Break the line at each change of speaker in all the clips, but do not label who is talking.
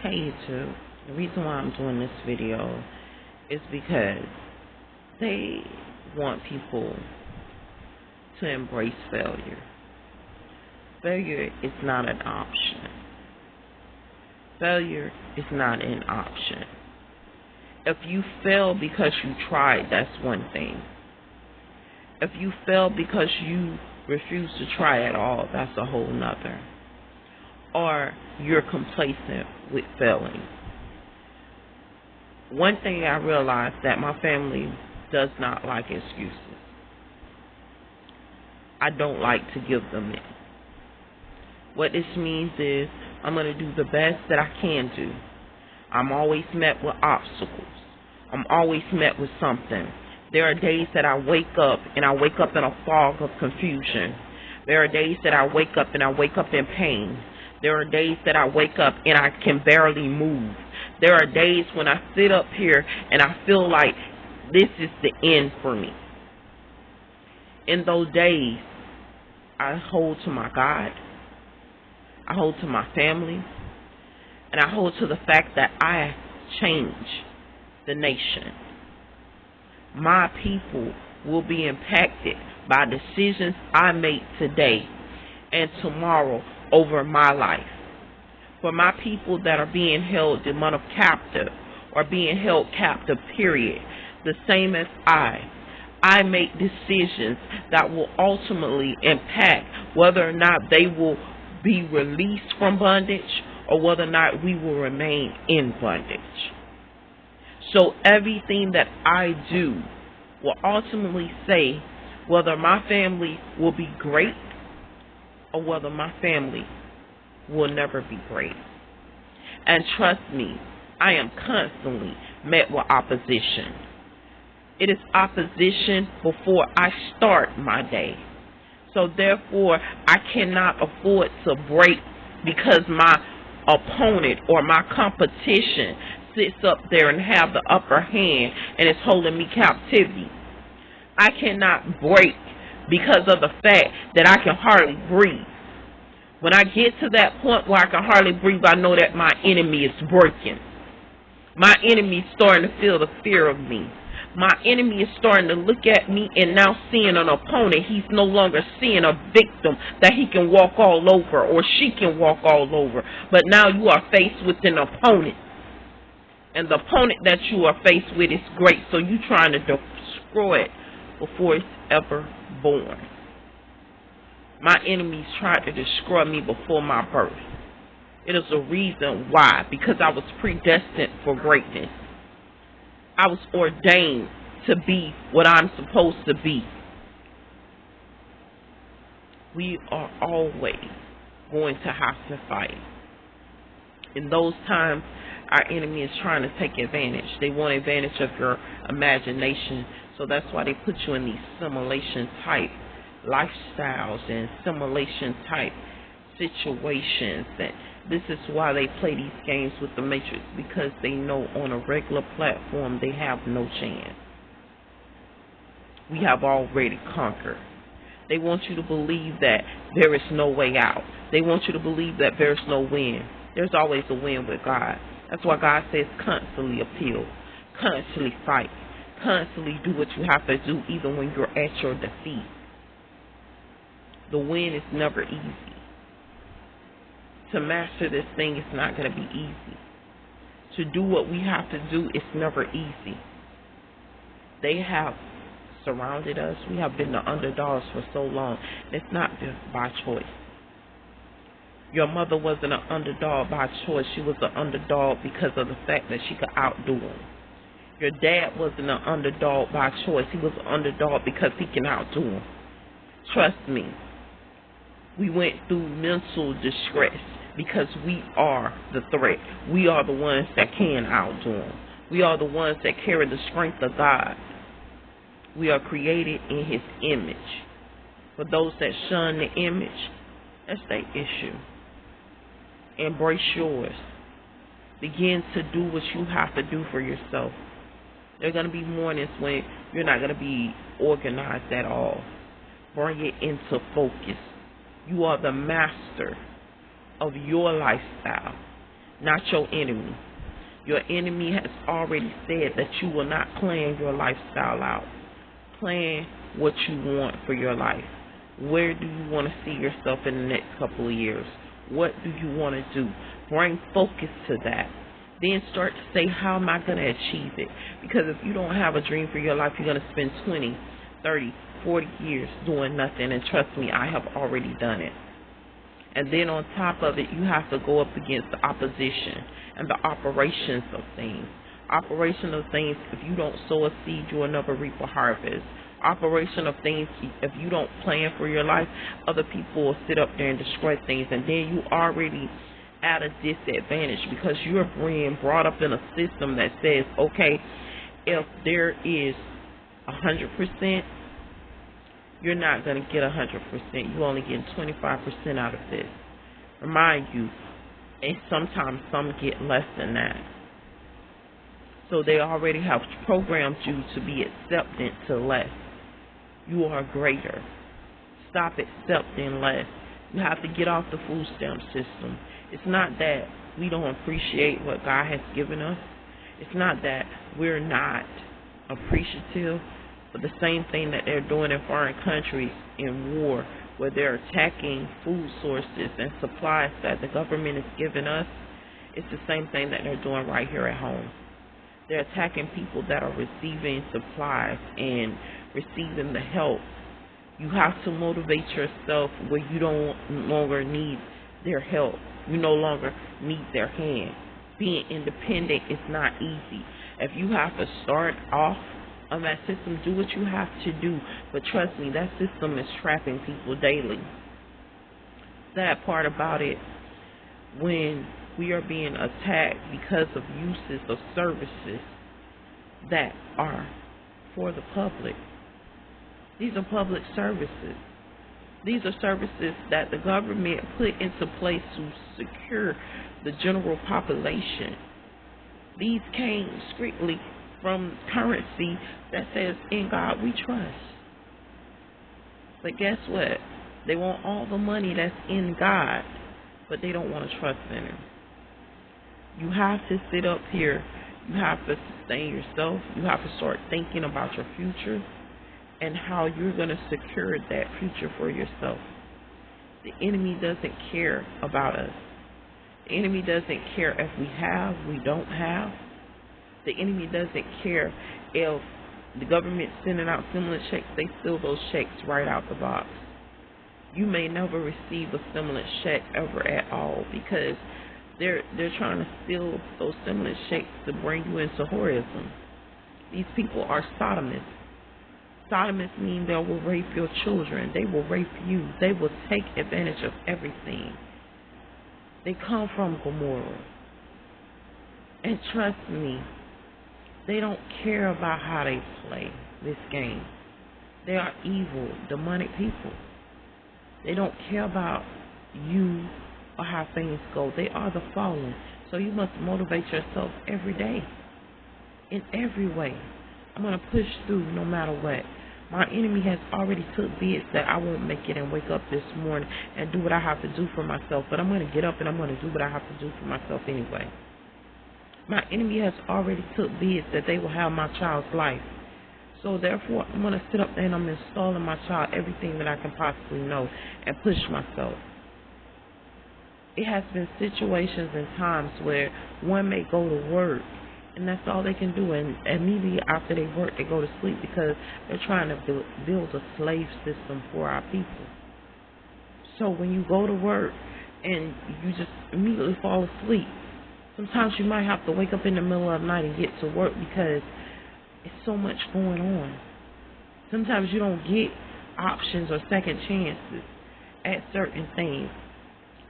Hey YouTube, the reason why I'm doing this video is because they want people to embrace failure. Failure is not an option. Failure is not an option. If you fail because you tried, that's one thing. If you fail because you refuse to try at all, that's a whole nother. Or you're complacent with failing. One thing I realized that my family does not like excuses. I don't like to give them it. What this means is I'm going to do the best that I can do. I'm always met with obstacles. I'm always met with something. There are days that I wake up and I wake up in a fog of confusion. There are days that I wake up and I wake up in pain. There are days that I wake up and I can barely move. There are days when I sit up here and I feel like this is the end for me. In those days, I hold to my God. I hold to my family. And I hold to the fact that I change the nation. My people will be impacted by decisions I make today and tomorrow over my life. For my people that are being held demonic captive or being held captive, period, the same as I make decisions that will ultimately impact whether or not they will be released from bondage or whether or not we will remain in bondage. So everything that I do will ultimately say whether my family will be great or whether my family will never be great. And trust me, I am constantly met with opposition. It is opposition before I start my day. So therefore, I cannot afford to break because my opponent or my competition sits up there and have the upper hand and is holding me captivity. I cannot break because of the fact that I can hardly breathe. When I get to that point where I can hardly breathe, I know that my enemy is breaking. My enemy is starting to feel the fear of me. My enemy is starting to look at me and now seeing an opponent. He's no longer seeing a victim that he can walk all over or she can walk all over. But now you are faced with an opponent. And the opponent that you are faced with is great. So you're trying to destroy it before it's ever born. My enemies tried to destroy me before my birth. It is a reason why. Because I was predestined for greatness. I was ordained to be what I'm supposed to be. We are always going to have to fight. In those times, our enemy is trying to take advantage. They want advantage of your imagination. So that's why they put you in these simulation type lifestyles and simulation type situations. And this is why they play these games with the Matrix, because they know on a regular platform they have no chance. We have already conquered. They want you to believe that there is no way out. They want you to believe that there's no win. There's always a win with God. That's why God says constantly appeal, constantly fight, constantly do what you have to do even when you're at your defeat. The win is never easy. To master this thing is not going to be easy. To do what we have to do is never easy. They have surrounded us. We have been the underdogs for so long. It's not just by choice. Your mother wasn't an underdog by choice. She was an underdog because of the fact that she could outdo him. Your dad wasn't an underdog by choice. He was an underdog because he can outdo him. Trust me. We went through mental distress because we are the threat. We are the ones that can outdo them. We are the ones that carry the strength of God. We are created in His image. For those that shun the image, that's their issue. Embrace yours. Begin to do what you have to do for yourself. There are going to be mornings when you're not going to be organized at all. Bring it into focus. You are the master of your lifestyle. not your enemy. Your enemy has already said that you will not plan your lifestyle out. Plan what you want for your life. Where do you want to see yourself in the next couple of years? What do you want to do? Bring focus to that. Then start to say, how am I going to achieve it? Because if you don't have a dream for your life, you're going to spend 20, 30, 40 years doing nothing. And trust me, I have already done it. And then on top of it, you have to go up against the opposition and the operations of things. Operation of things, if you don't sow a seed, you will never reap a harvest. Operation of things, if you don't plan for your life, other people will sit up there and destroy things. And then you already at a disadvantage because you're being brought up in a system that says, okay, if there is 100%, you're not going to get 100%. You only get 25% out of this. Remind you, and sometimes some get less than that. So they already have programmed you to be acceptant to less. You are greater. Stop accepting less. You have to get off the food stamp system. It's not that we don't appreciate what God has given us. It's not that we're not appreciative. But the same thing that they're doing in foreign countries in war, where they're attacking food sources and supplies that the government is giving us, it's the same thing that they're doing right here at home. They're attacking people that are receiving supplies and receiving the help. You have to motivate yourself where you don't longer need their help. You no longer need their hand. Being independent is not easy. If you have to start off on that system, do what you have to do. But trust me, that system is trapping people daily. Sad part about it, when we are being attacked because of uses of services that are for the public. These are public services. These are services that the government put into place to secure the general population. These came strictly from currency that says, in God we trust. But guess what? They want all the money that's in God, but they don't want to trust in Him. You have to sit up here. You have to sustain yourself. You have to start thinking about your future and how you're going to secure that future for yourself. The enemy doesn't care about us. The enemy doesn't care if we have, we don't have. The enemy doesn't care if the government's sending out stimulus checks. They steal those checks right out the box. You may never receive a stimulus check ever at all because they're trying to steal those stimulus checks to bring you into horrorism. These people are sodomists. Sodomists mean they will rape your children. They will rape you. They will take advantage of everything. They come from Gomorrah. And trust me, they don't care about how they play this game. They are evil, demonic people. They don't care about you or how things go. They are the fallen. So you must motivate yourself every day, in every way. I'm going to push through no matter what. My enemy has already took bids that I won't make it and wake up this morning and do what I have to do for myself. But I'm going to get up and I'm going to do what I have to do for myself anyway. My enemy has already took bids that they will have my child's life. So therefore, I'm going to sit up there and I'm installing my child everything that I can possibly know and push myself. It has been situations and times where one may go to work and that's all they can do, and immediately after they work, they go to sleep because they're trying to build a slave system for our people. So when you go to work and you just immediately fall asleep, sometimes you might have to wake up in the middle of the night and get to work because it's so much going on. Sometimes you don't get options or second chances at certain things.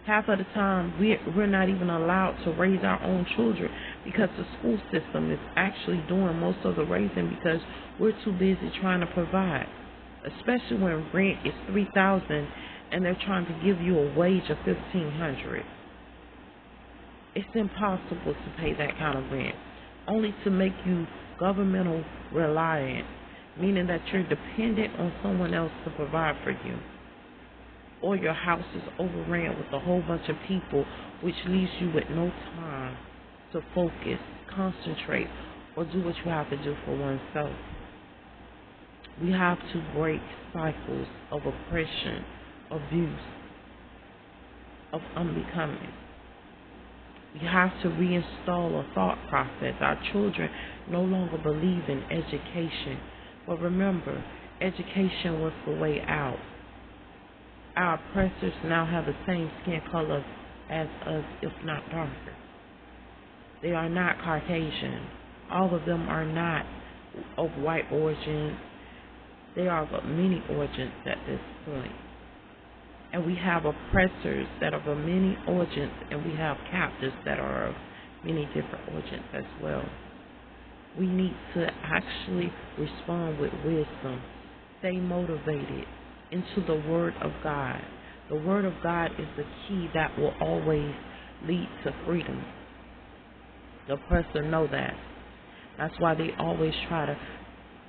Half of the time, we're not even allowed to raise our own children because the school system is actually doing most of the raising because we're too busy trying to provide, especially when rent is $3,000 and they're trying to give you a wage of $1,500. It's impossible to pay that kind of rent, only to make you governmental reliant, meaning that you're dependent on someone else to provide for you. or your house is overran with a whole bunch of people, which leaves you with no time to focus, concentrate, or do what you have to do for oneself. We have to break cycles of oppression, abuse, of unbecoming. We have to reinstall a thought process. Our children no longer believe in education. But remember, education was the way out. Our oppressors now have the same skin color as us, if not darker. They are not Caucasian. All of them are not of white origin. They are of many origins at this point. And we have oppressors that are of many origins, and we have captives that are of many different origins as well. We need to actually respond with wisdom. Stay motivated into the Word of God. The Word of God is the key that will always lead to freedom. The oppressor know that. That's why they always try to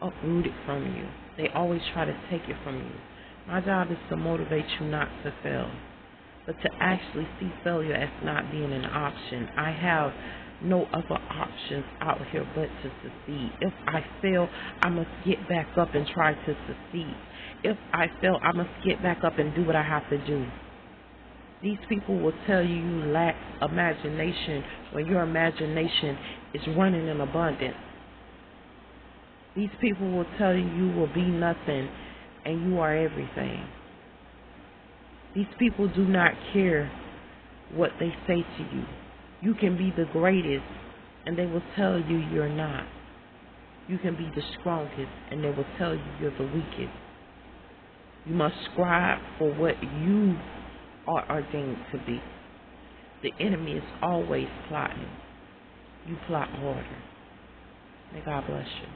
uproot it from you. They always try to take it from you. My job is to motivate you not to fail, but to actually see failure as not being an option. I have no other options out here but to succeed. If I fail, I must get back up and try to succeed. If I fail, I must get back up and do what I have to do. These people will tell you you lack imagination when your imagination is running in abundance. These people will tell you you will be nothing and you are everything. These people do not care what they say to you. You can be the greatest and they will tell you you're not. You can be the strongest and they will tell you you're the weakest. You must strive for what you are ordained to be. The enemy is always plotting. You plot harder. May God bless you.